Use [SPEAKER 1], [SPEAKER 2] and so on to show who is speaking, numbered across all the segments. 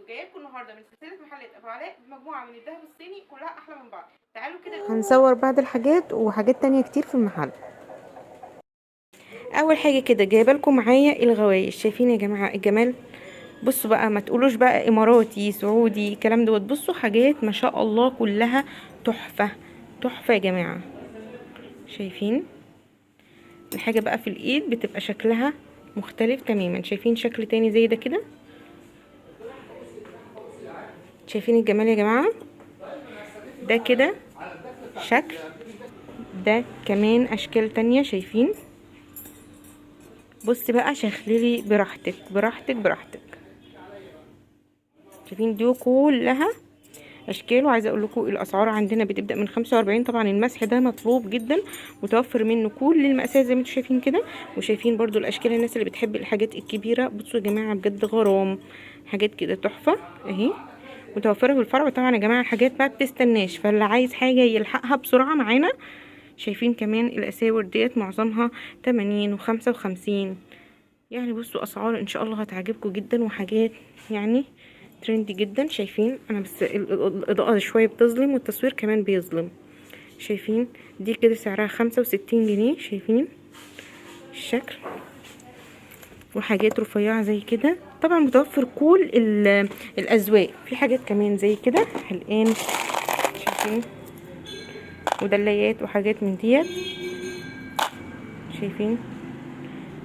[SPEAKER 1] جايه لكم النهارده من سلسله محلات ابو علاء بمجموعه من الذهب الصيني كلها احلى من بعض. تعالوا كده
[SPEAKER 2] هنصور بعض الحاجات وحاجات تانية كتير في المحل. اول حاجة كده جايبه لكم معايا الغوايش، شايفين يا جماعة الجمال؟ بصوا بقى، ما تقولوش بقى اماراتي سعودي الكلام دوت، بصوا حاجات ما شاء الله كلها تحفة تحفة يا جماعة. شايفين الحاجة بقى في الايد بتبقى شكلها مختلف تماما، شايفين شكل تاني زي ده كده؟ شايفين الجمال يا جماعة؟ ده كده شكل، ده كمان اشكال تانية شايفين. بصي بقى شخللي براحتك براحتك براحتك. شايفين دي كلها اشكال، وعايزه اقول لكم الاسعار عندنا بتبدا من 45. طبعا المسح ده مطلوب جدا، متوفر منه كل المقاسات زي ما انتم شايفين كده. وشايفين برضو الاشكال، الناس اللي بتحب الحاجات الكبيره بصوا يا جماعه بجد غرام، حاجات كده تحفه اهي متوفره في الفرع. طبعا يا جماعه الحاجات ما بتستناش، فاللي عايز حاجه يلحقها بسرعه معانا. شايفين كمان الاساور ديت معظمها 80 و55. يعني بصوا اسعار ان شاء الله هتعجبكم جدا، وحاجات يعني ترندي جدا. شايفين انا بس الاضاءة شوية بتظلم والتصوير كمان بيظلم. شايفين دي كده سعرها 65 جنيه. شايفين الشكل، وحاجات رفيعة زي كده. طبعا متوفر كل الاذواق، في حاجات كمان زي كده حلقان شايفين، ودلايات وحاجات من ديت. شايفين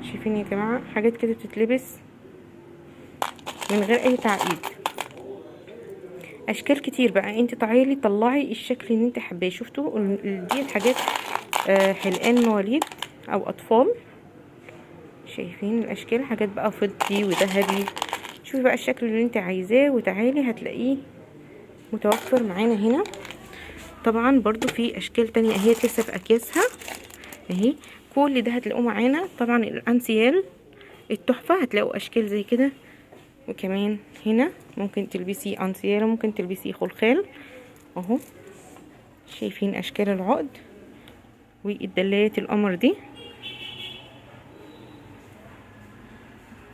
[SPEAKER 2] شايفين يا جماعة حاجات كده بتتلبس من غير اي تعقيد. اشكال كتير بقى، انت تعالي طلعي الشكل اللي انت حباه. شفتوا دي الحاجات حلقان مواليد او اطفال. شايفين الاشكال، حاجات بقى فضي وذهبي. شوفي بقى الشكل اللي انت عايزاه وتعالي هتلاقيه متوفر معانا هنا. طبعا برضو في اشكال تانية اهي لسه في اكياسها اهي، كل ده هتلاقوه معانا. طبعا الانسيال التحفة هتلاقوا اشكال زي كده، وكمان هنا ممكن تلبسي انسيال وممكن تلبسي خلخال اهو. شايفين اشكال العقد والدلايات القمر دي.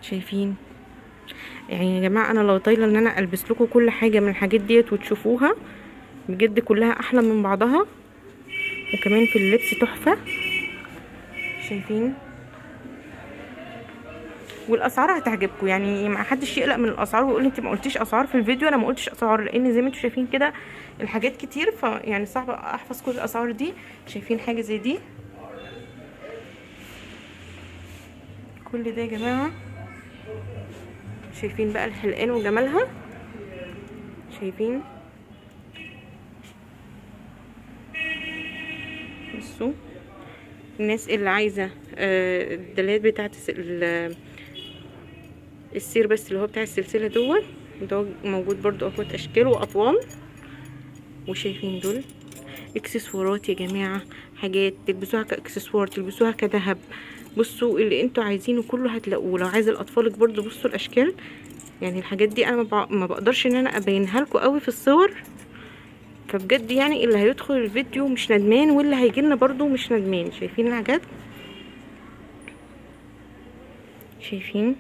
[SPEAKER 2] شايفين يعني يا جماعه انا لو طايله ان انا البس لكم كل حاجه من الحاجات ديت وتشوفوها بجد كلها احلى من بعضها، وكمان في اللبس تحفه. شايفين والاسعار هتعجبكم، يعني ما حدش يقلق من الاسعار ويقول انت ما قلتيش اسعار في الفيديو. انا ما قلتش اسعار لان زي ما انتم شايفين كده الحاجات كتير، فيعني صعب احفظ كل الاسعار دي. شايفين حاجه زي دي، كل ده يا جماعه. شايفين بقى الحلقان وجمالها. شايفين بصوا الناس اللي عايزه الدلات بتاعت السير بس اللي هو بتاع السلسله دوت، ده موجود برضو اخوات اشكال واطوال. وشايفين دول اكسسوارات يا جماعه، حاجات تلبسوها كاكسسوار تلبسوها كذهب. بصوا اللي انتوا عايزينه كله هتلاقوه. لو عايزه لاطفالك برضو بصوا الاشكال، يعني الحاجات دي انا ما بقدرش ان انا ابينها لكم قوي في الصور، فبجد يعني اللي هيدخل الفيديو مش ندمان واللي هيجيلنا برضو مش ندمان. شايفين الحاجات؟ شايفين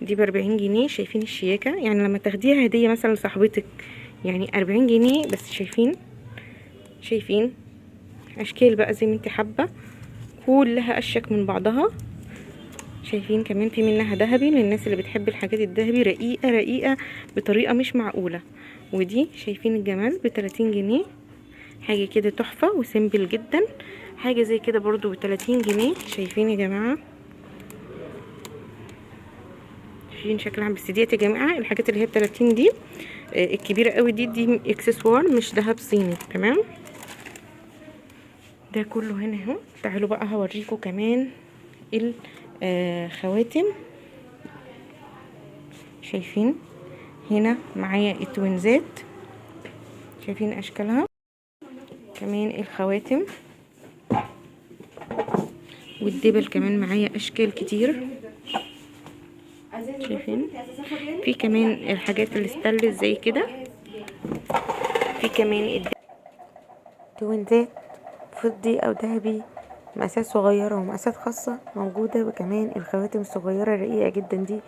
[SPEAKER 2] دي ب40 جنيه. شايفين الشياكة، يعني لما تاخديها هدية مثلا لصاحبتك يعني 40 جنيه بس. شايفين شايفين اشكال بقى زي ما انت حابة، كلها اشيك من بعضها. شايفين كمان في منها ذهبي للناس اللي بتحب الحاجات الذهبي، رقيقة رقيقة بطريقة مش معقولة. ودي شايفين الجمال ب30 جنيه، حاجة كده تحفة وسيمبل جدا. حاجة زي كده برضو ب30 جنيه. شايفين يا جماعة؟ شايفين شكلها؟ بس ديت يا جماعة الحاجات اللي هي ب30 دي الكبيرة قوي دي اكسسوار مش دهب صيني. تمام، ده كله هنا اهو. تعالوا بقى هوريكم كمان الخواتم. شايفين هنا معايا التوينزات، شايفين اشكالها. كمان الخواتم والدبل كمان معايا اشكال كتير. شايفين في كمان الحاجات الستانلس زي كده، في كمان التوينزات فضي او ذهبي مقاسات صغيره ومقاسات خاصه موجوده، وكمان الخواتم الصغيره الرقيقه جدا دي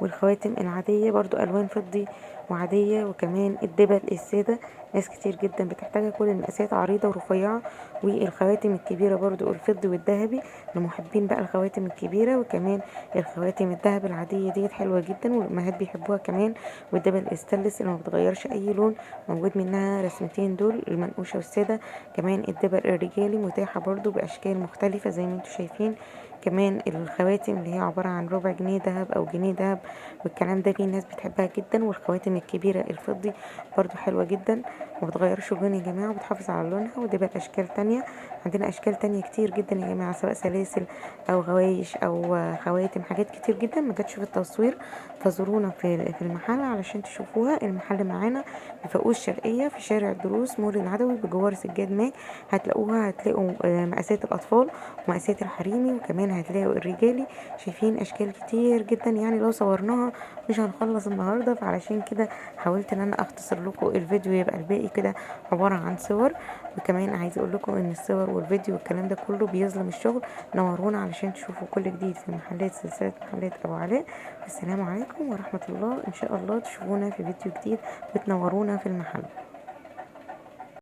[SPEAKER 2] والخواتم العادية برضو ألوان فضي وعادية، وكمان الدبل السادة ناس كتير جدا بتحتاجها، كل المقاسات عريضة ورفيعة. والخواتم الكبيرة برضو الفضي والذهبي لمحبين بقى الخواتم الكبيرة، وكمان الخواتم الذهب العادية ديت حلوة جدا والأمهات بيحبوها كمان. والدبل الستانلس اللي ما بتغيرش أي لون، موجود منها رسمتين دول المنقوشة والسادة. كمان الدبل الرجالي متاحة برضو بأشكال مختلفة زي ما انتم شايفين. كمان الخواتم اللي هي عبارة عن ربع جنيه دهب أو جنيه دهب، والكلام ده في ناس بتحبها جدا. والخواتم الكبيرة الفضي برضو حلوة جدا وما بتغيرش لون يا جماعة، وبتحافظ على لونها. ودي بقى أشكال تانية، عندنا أشكال تانية كتير جدا يا جماعة، سواء سلاسل أو غوايش أو خواتم، حاجات كتير جدا ما جاتش في التصوير. فزورونا في المحل علشان تشوفوها. المحل معانا في فاقوس شرقية في شارع الدروس مول العدوي بجوار سجاد ماء. هتلاقوها، هتلاقوا مقاسات الأطفال ومقاسات الحريمي، وكمان هتلاقوا الرجالي. شايفين أشكال كتير جدا، يعني لو صورناها مش هنخلص النهارده، فعلشان كده حاولت ان انا اختصر لكم الفيديو يبقى الباقي كده عباره عن صور. وكمان عايزه اقول لكم ان الصور والفيديو والكلام ده كله بيظلم الشغل. نورونا علشان تشوفوا كل جديد في محلات سلسله محلات ابو علاء. السلام عليكم ورحمه الله، ان شاء الله تشوفونا في فيديو جديد وتنورونا في المحل.